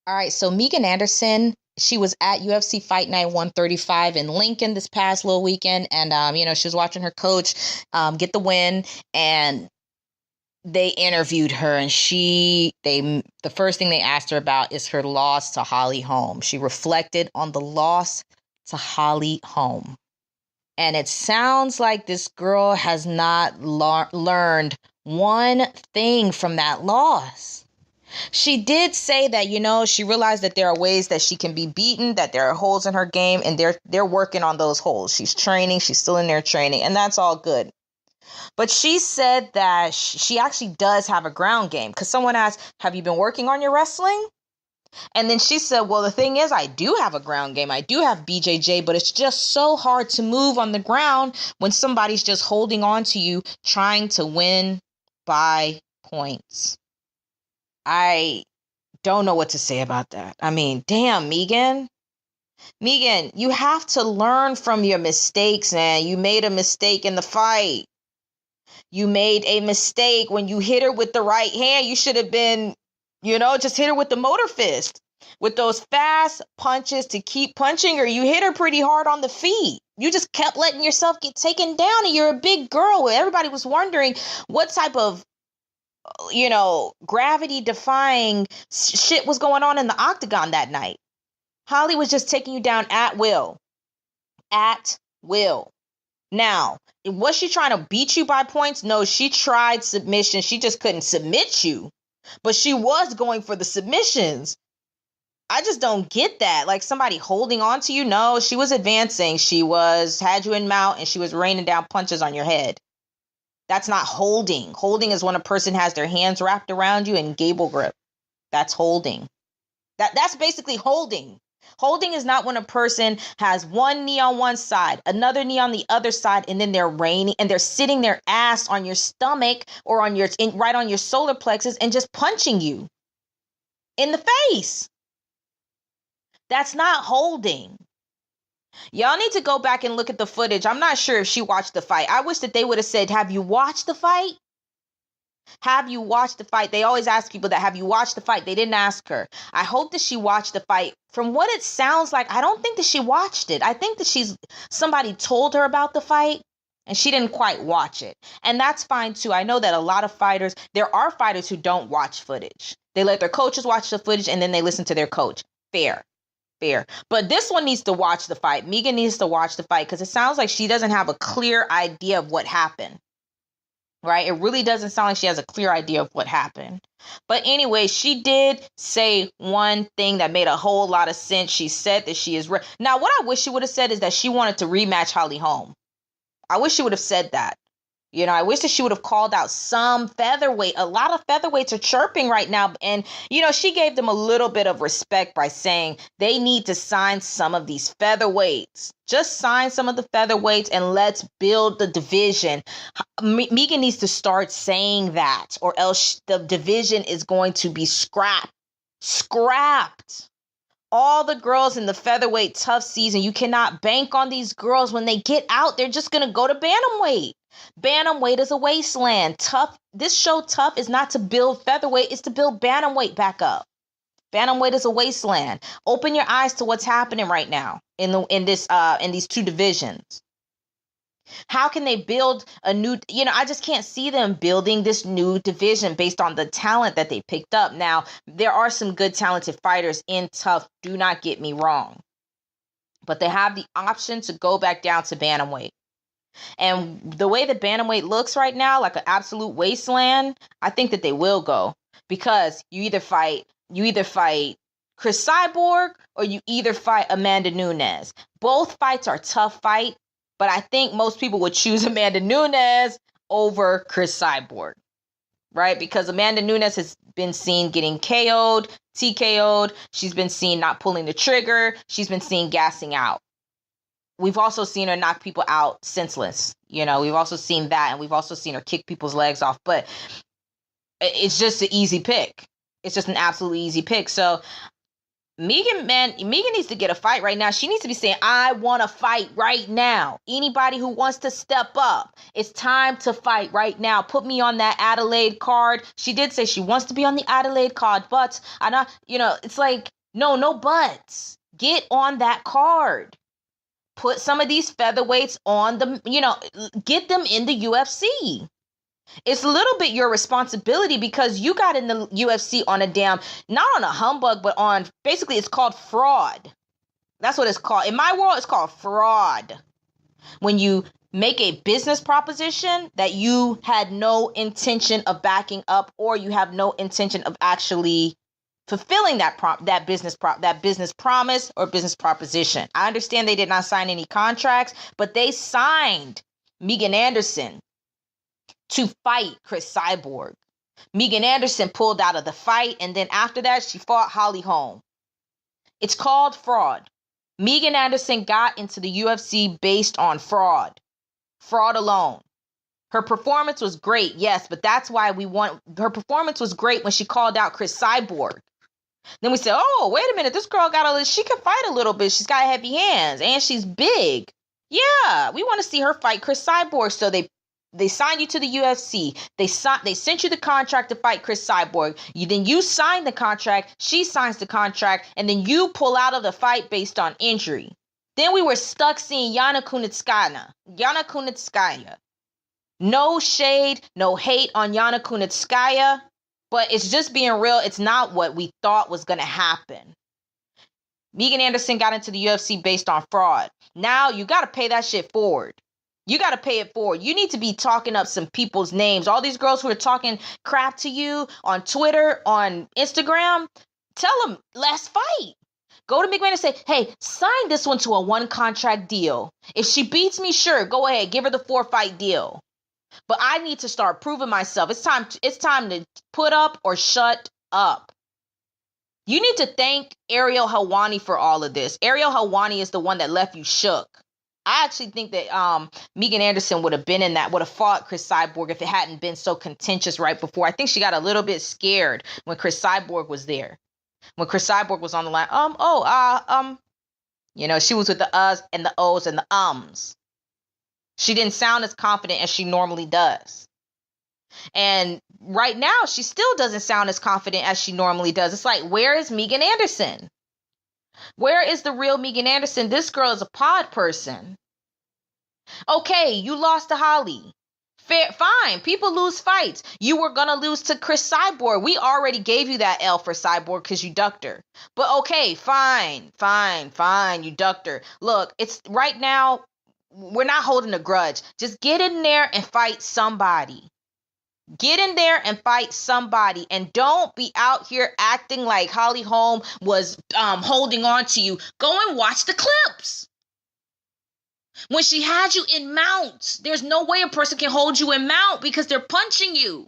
All right, so Megan Anderson, she was at UFC Fight Night 135 in Lincoln this past little weekend, and she was watching her coach get the win, and they interviewed her, and the first thing they asked her about is her loss to Holly Holm. She reflected on the loss to Holly Holm, and it sounds like this girl has not learned one thing from that loss. She did say that, she realized that there are ways that she can be beaten, that there are holes in her game, and they're working on those holes. She's training, she's still in there training, and that's all good. But she said that she actually does have a ground game, because someone asked, have you been working on your wrestling? And then she said, well, the thing is, I do have a ground game. I do have BJJ, but it's just so hard to move on the ground when somebody's just holding on to you, trying to win by points. I don't know what to say about that. I mean, damn, Megan. Megan, you have to learn from your mistakes, man. You made a mistake in the fight. You made a mistake when you hit her with the right hand. You should have been, just hit her with the motor fist. With those fast punches to keep punching her, you hit her pretty hard on the feet. You just kept letting yourself get taken down, and you're a big girl. Everybody was wondering what type of gravity defying shit was going on in the octagon that night. Holly was just taking you down at will. At will. Now, was she trying to beat you by points? No, she tried submission. She just couldn't submit you. But she was going for the submissions. I just don't get that. Like somebody holding on to you. No, she was advancing. She had you in mount, and she was raining down punches on your head. That's not holding. Holding is when a person has their hands wrapped around you in gable grip. That's holding. That's basically holding. Holding is not when a person has one knee on one side, another knee on the other side, and then they're sitting their ass on your stomach or right on your solar plexus and just punching you in the face. That's not holding. Y'all need to go back and look at the footage. I'm not sure if she watched the fight. I wish that they would have said, have you watched the fight? Have you watched the fight? They always ask people that, have you watched the fight? They didn't ask her. I hope that she watched the fight. From what it sounds like, I don't think that she watched it. I think that somebody told her about the fight and she didn't quite watch it. And that's fine too. I know that a lot of fighters, there are fighters who don't watch footage. They let their coaches watch the footage and then they listen to their coach. Fair. But this one needs to watch the fight. Megan needs to watch the fight because it sounds like she doesn't have a clear idea of what happened. Right? It really doesn't sound like she has a clear idea of what happened. But anyway, she did say one thing that made a whole lot of sense. She said that she is now, what I wish she would have said is that she wanted to rematch Holly Holm. I wish she would have said that. I wish that she would have called out some featherweight. A lot of featherweights are chirping right now. And, she gave them a little bit of respect by saying they need to sign some of these featherweights. Just sign some of the featherweights and let's build the division. Megan needs to start saying that, or else the division is going to be scrapped. All the girls in the featherweight tough season, you cannot bank on these girls. When they get out, they're just going to go to bantamweight. Bantamweight is a wasteland. This show Tough is not to build featherweight, it's to build bantamweight back up. Bantamweight is a wasteland. Open your eyes to what's happening right now in these two divisions. How can they build a new, I just can't see them building this new division based on the talent that they picked up. Now, there are some good talented fighters in Tough, do not get me wrong. But they have the option to go back down to bantamweight. And the way the bantamweight looks right now, like an absolute wasteland, I think that they will go. Because you either fight Chris Cyborg or you either fight Amanda Nunes. Both fights are tough fights. But I think most people would choose Amanda Nunes over Chris Cyborg, right? Because Amanda Nunes has been seen getting KO'd, TKO'd. She's been seen not pulling the trigger. She's been seen gassing out. We've also seen her knock people out senseless. We've also seen that, and we've also seen her kick people's legs off. But it's just an easy pick. It's just an absolutely easy pick. So Megan needs to get a fight right now. She needs to be saying, I want to fight right now. Anybody who wants to step up, it's time to fight right now. Put me on that Adelaide card. She did say she wants to be on the Adelaide card, but it's like, no buts. Get on that card. Put some of these featherweights on get them in the UFC. It's a little bit your responsibility because you got in the UFC on not on a humbug, but on, basically it's called fraud. That's what it's called. In my world, it's called fraud. When you make a business proposition that you had no intention of backing up, or you have no intention of actually fulfilling that business promise or business proposition. I understand they did not sign any contracts, but they signed Megan Anderson to fight Chris Cyborg. Megan Anderson pulled out of the fight, and then after that, she fought Holly Holm. It's called fraud. Megan Anderson got into the UFC based on fraud. Fraud alone. Her performance was great, yes, but that's why her performance was great when she called out Chris Cyborg. Then we said, oh, wait a minute, this girl she can fight a little bit. She's got heavy hands, and she's big. Yeah, we want to see her fight Chris Cyborg. So they signed you to the UFC. They sent you the contract to fight Chris Cyborg. Then you sign the contract. She signs the contract. And then you pull out of the fight based on injury. Then we were stuck seeing Yana Kunitskaya. No shade, no hate on Yana Kunitskaya. But it's just being real. It's not what we thought was going to happen. Megan Anderson got into the UFC based on fraud. Now you got to pay that shit forward. You got to pay it forward. You need to be talking up some people's names. All these girls who are talking crap to you on Twitter, on Instagram, tell them, let's fight. Go to McMahon and say, hey, sign this one to a 1-contract deal. If she beats me, sure, go ahead. Give her the 4-fight deal. But I need to start proving myself. It's time to put up or shut up. You need to thank Ariel Helwani for all of this. Ariel Helwani is the one that left you shook. I actually think that Megan Anderson would have fought Chris Cyborg if it hadn't been so contentious right before. I think she got a little bit scared when Chris Cyborg was there. When Chris Cyborg was on the line, she was with the us and the ohs and the ums. She didn't sound as confident as she normally does. And right now, she still doesn't sound as confident as she normally does. It's like, where is Megan Anderson? Where is the real Megan Anderson? This girl is a pod person. Okay, you lost to Holly. Fine, people lose fights. You were going to lose to Chris Cyborg. We already gave you that L for Cyborg because you ducked her. But okay, fine, you ducked her. Look, it's right now, we're not holding a grudge. Just get in there and fight somebody. Get in there and fight somebody, and don't be out here acting like Holly Holm was holding on to you. Go and watch the clips. When she had you in mount, there's no way a person can hold you in mount because they're punching you.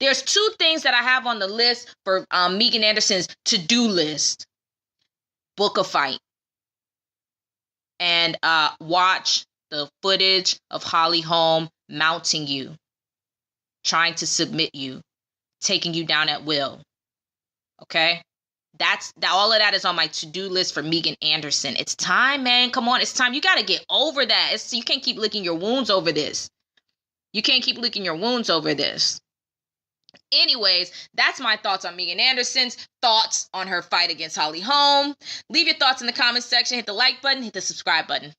There's 2 things that I have on the list for Megan Anderson's to-do list. Book a fight. And watch the footage of Holly Holm mounting you, trying to submit you, taking you down at will. Okay? All of that is on my to-do list for Megan Anderson. It's time, man. Come on, it's time. You got to get over that. You can't keep licking your wounds over this. Anyways, that's my thoughts on Megan Anderson's thoughts on her fight against Holly Holm. Leave your thoughts in the comments section. Hit the like button, hit the subscribe button.